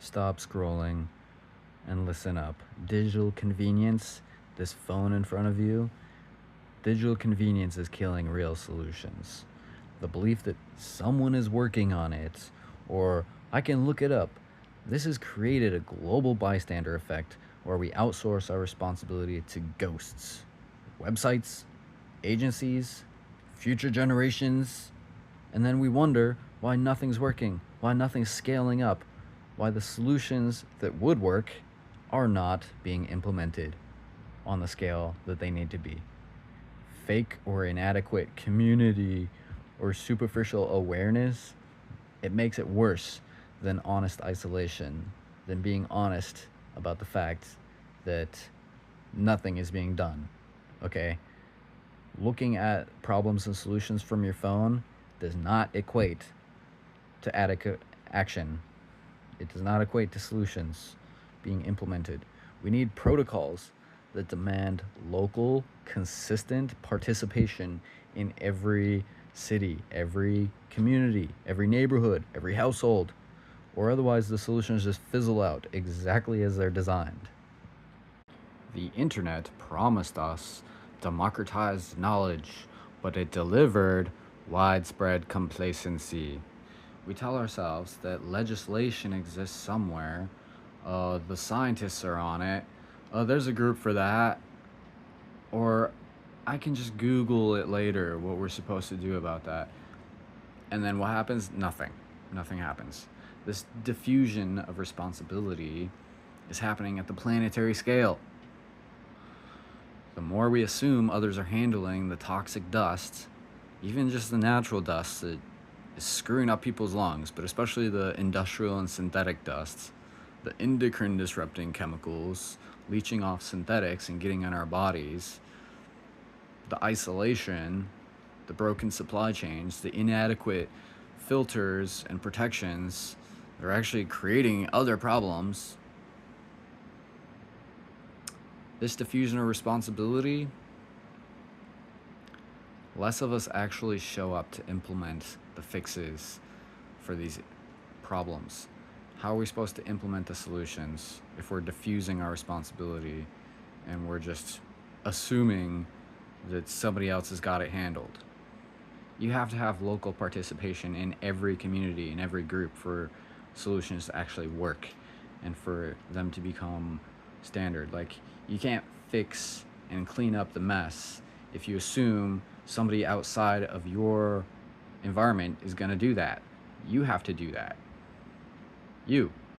stop scrolling and listen up. Digital convenience, this phone in front of you, digital convenience is killing real solutions. The belief that someone is working on it, or I can look it up, this has created a global bystander effect where we outsource our responsibility to ghosts, websites, agencies, future generations, and then we wonder why nothing's working, why nothing's scaling up, why the solutions that would work are not being implemented on the scale that they need to be. Fake or inadequate community or superficial awareness, it makes it worse than honest isolation, than being honest about the fact that nothing is being done. Okay? Looking at problems and solutions from your phone does not equate to adequate action. It does not equate to solutions being implemented. We need protocols that demand local, consistent participation in every city, every community, every neighborhood, every household, or otherwise the solutions just fizzle out exactly as they're designed. The internet promised us democratized knowledge, but it delivered widespread complacency. We tell ourselves that legislation exists somewhere, the scientists are on it, there's a group for that, or I can just Google it later what we're supposed to do about that. And then what happens? Nothing. Nothing happens. This diffusion of responsibility is happening at the planetary scale. The more we assume others are handling the toxic dust, even just the natural dust that is screwing up people's lungs, but especially the industrial and synthetic dusts, the endocrine disrupting chemicals leaching off synthetics and getting in our bodies, the isolation, the broken supply chains, the inadequate filters and protections, they're actually creating other problems. This diffusion of responsibility, less of us actually show up to implement the fixes for these problems. How are we supposed to implement the solutions if we're diffusing our responsibility and we're just assuming that somebody else has got it handled? You have to have local participation in every community, in every group for solutions to actually work and for them to become standard. Like, you can't fix and clean up the mess if you assume somebody outside of your environment is going to do that. You have to do that. You.